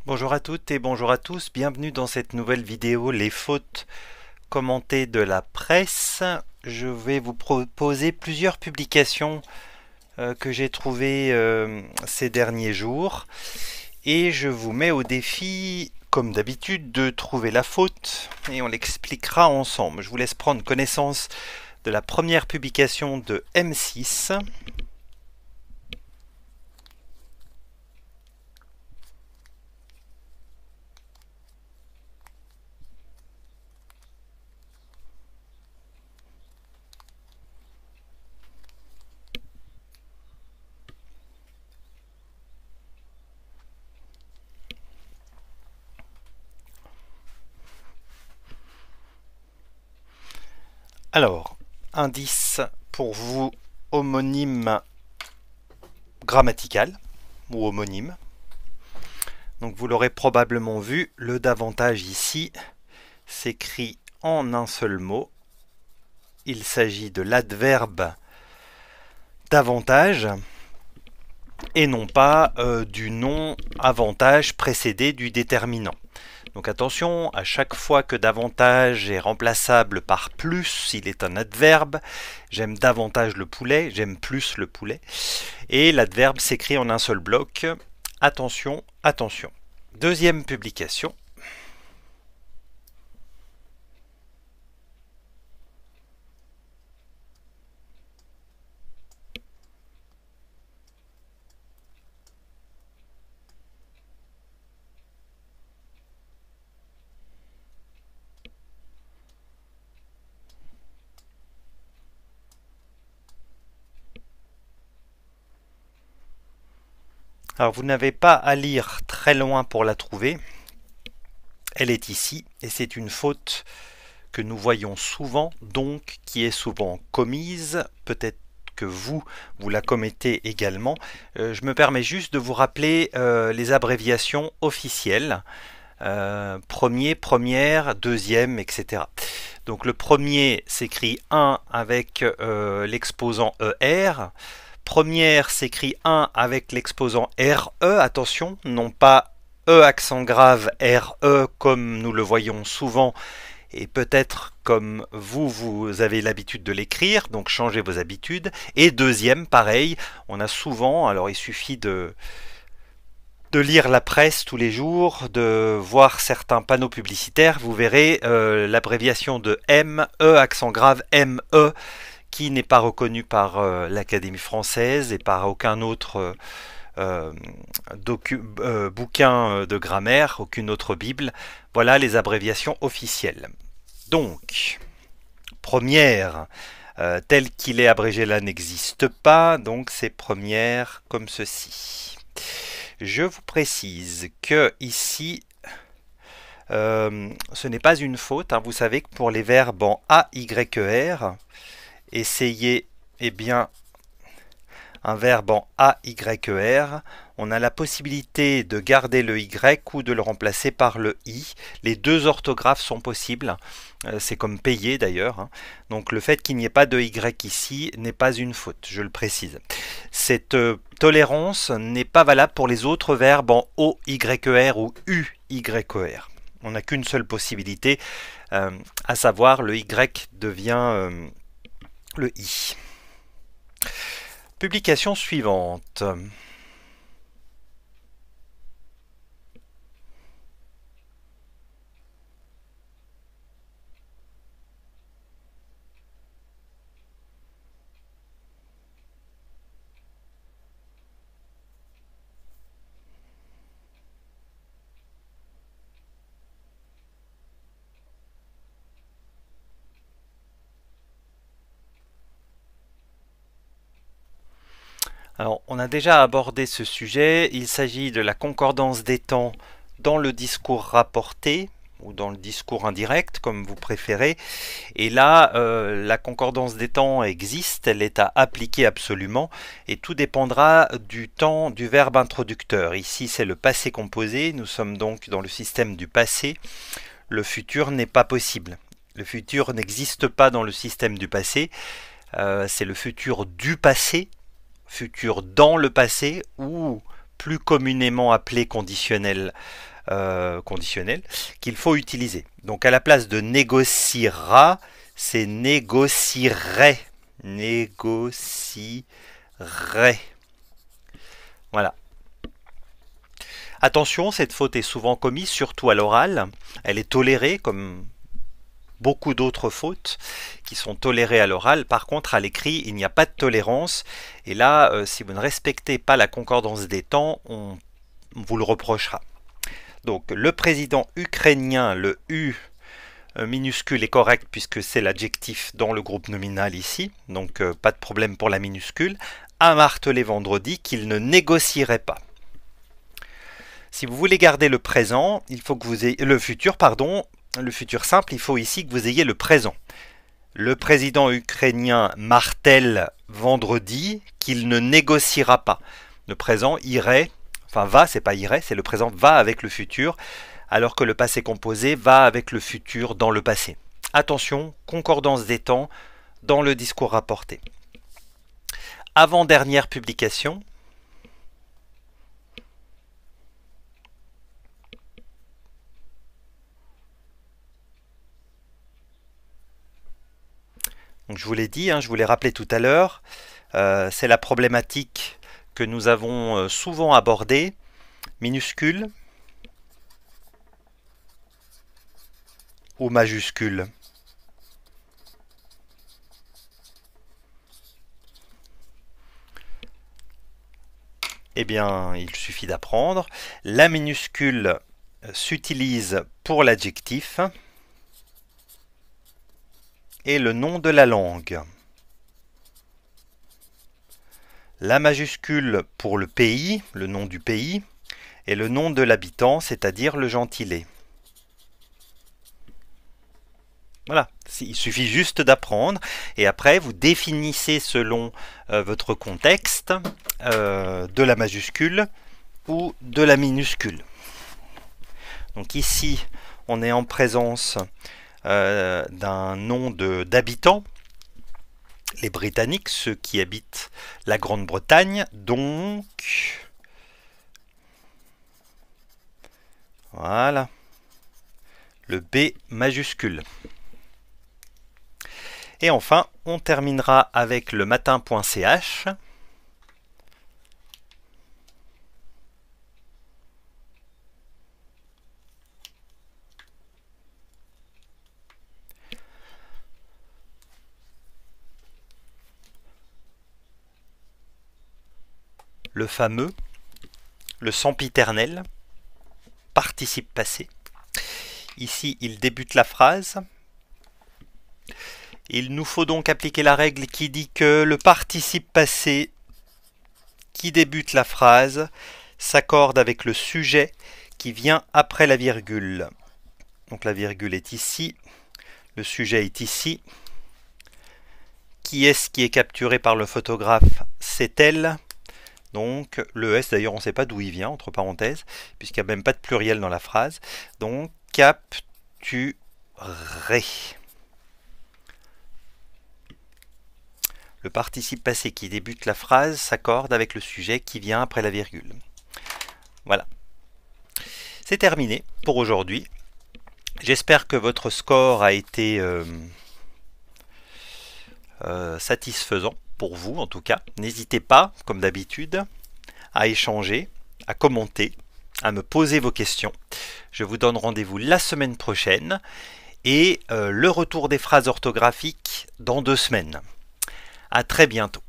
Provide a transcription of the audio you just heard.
Bonjour à toutes et bonjour à tous, bienvenue dans cette nouvelle vidéo Les fautes commentées de la presse. Je vais vous proposer plusieurs publications que j'ai trouvées ces derniers jours et je vous mets au défi, comme d'habitude, de trouver la faute et on l'expliquera ensemble. Je vous laisse prendre connaissance de la première publication de M6. Alors, indice pour vous, homonyme grammatical ou homonyme. Donc vous l'aurez probablement vu, le davantage ici s'écrit en un seul mot. Il s'agit de l'adverbe davantage et non pas du nom avantage précédé du déterminant. Donc attention, à chaque fois que davantage est remplaçable par plus, il est un adverbe. J'aime davantage le poulet, j'aime plus le poulet. Et l'adverbe s'écrit en un seul bloc. Attention, attention. Deuxième publication. Alors vous n'avez pas à lire très loin pour la trouver. Elle est ici et c'est une faute que nous voyons souvent, donc qui est souvent commise. Peut-être que vous la commettez également. Je me permets juste de vous rappeler les abréviations officielles. Premier, première, deuxième, etc. Donc le premier s'écrit 1 avec l'exposant ER. Première s'écrit 1 avec l'exposant RE, attention, non pas E accent grave RE comme nous le voyons souvent et peut-être comme vous avez l'habitude de l'écrire, donc changez vos habitudes. Et deuxième, pareil, on a souvent, alors il suffit de lire la presse tous les jours, de voir certains panneaux publicitaires, vous verrez l'abréviation de ME, accent grave ME, qui n'est pas reconnu par l'Académie française et par aucun autre bouquin de grammaire, aucune autre Bible. Voilà les abréviations officielles. Donc, première, tel qu'il est abrégé là n'existe pas, donc c'est première comme ceci. Je vous précise que ici, ce n'est pas une faute. Vous savez que pour les verbes en AYER, essayez bien un verbe en AYER, on a la possibilité de garder le Y ou de le remplacer par le I. Les deux orthographes sont possibles, c'est comme payer d'ailleurs. Donc le fait qu'il n'y ait pas de Y ici n'est pas une faute, je le précise. Cette tolérance n'est pas valable pour les autres verbes en OYER ou UYER. On n'a qu'une seule possibilité, à savoir le Y devient le I. Publication suivante. Alors, on a déjà abordé ce sujet. Il s'agit de la concordance des temps dans le discours rapporté ou dans le discours indirect, comme vous préférez. Et là, la concordance des temps existe, elle est à appliquer absolument, et tout dépendra du temps du verbe introducteur. Ici, c'est le passé composé, nous sommes donc dans le système du passé. Le futur n'est pas possible. Le futur n'existe pas dans le système du passé. C'est le futur du passé, futur dans le passé, ou plus communément appelé conditionnel conditionnel qu'il faut utiliser. Donc à la place de négociera, c'est négocierait. Négocierait. Voilà. Attention, cette faute est souvent commise, surtout à l'oral. Elle est tolérée, comme beaucoup d'autres fautes qui sont tolérées à l'oral. Par contre, à l'écrit, il n'y a pas de tolérance. Et là, si vous ne respectez pas la concordance des temps, on vous le reprochera. Donc, le président ukrainien, le U minuscule est correct puisque c'est l'adjectif dans le groupe nominal ici. Donc, pas de problème pour la minuscule. A martelé vendredi qu'il ne négocierait pas. Si vous voulez garder le présent, il faut que vous ayez le futur, pardon, le futur simple, il faut ici que vous ayez le présent. Le président ukrainien martèle vendredi qu'il ne négociera pas. Le présent irait, enfin va, c'est pas irait, c'est le présent va avec le futur, alors que le passé composé va avec le futur dans le passé. Attention, concordance des temps dans le discours rapporté. Avant-dernière publication. Donc je vous l'ai dit, je vous l'ai rappelé tout à l'heure, c'est la problématique que nous avons souvent abordée, minuscule ou majuscule. Eh bien, il suffit d'apprendre. La minuscule s'utilise pour l'adjectif et le nom de la langue. La majuscule pour le pays, le nom du pays, et le nom de l'habitant, c'est-à-dire le gentilé. Voilà, il suffit juste d'apprendre, et après vous définissez selon votre contexte de la majuscule ou de la minuscule. Donc ici, on est en présence d'un nom d'habitants, les Britanniques, ceux qui habitent la Grande-Bretagne, donc voilà, le B majuscule. Et enfin, on terminera avec le matin.ch. Le fameux, le sempiternel, participe passé. Ici, il débute la phrase. Il nous faut donc appliquer la règle qui dit que le participe passé qui débute la phrase s'accorde avec le sujet qui vient après la virgule. Donc la virgule est ici, le sujet est ici. Qui est-ce qui est capturé par le photographe? C'est elle. Donc le S, d'ailleurs on ne sait pas d'où il vient, entre parenthèses, puisqu'il n'y a même pas de pluriel dans la phrase. Donc capturé. Le participe passé qui débute la phrase s'accorde avec le sujet qui vient après la virgule. Voilà. C'est terminé pour aujourd'hui. J'espère que votre score a été satisfaisant pour vous en tout cas. N'hésitez pas, comme d'habitude, à échanger, à commenter, à me poser vos questions. Je vous donne rendez-vous la semaine prochaine et le retour des phrases orthographiques dans 2 semaines. À très bientôt.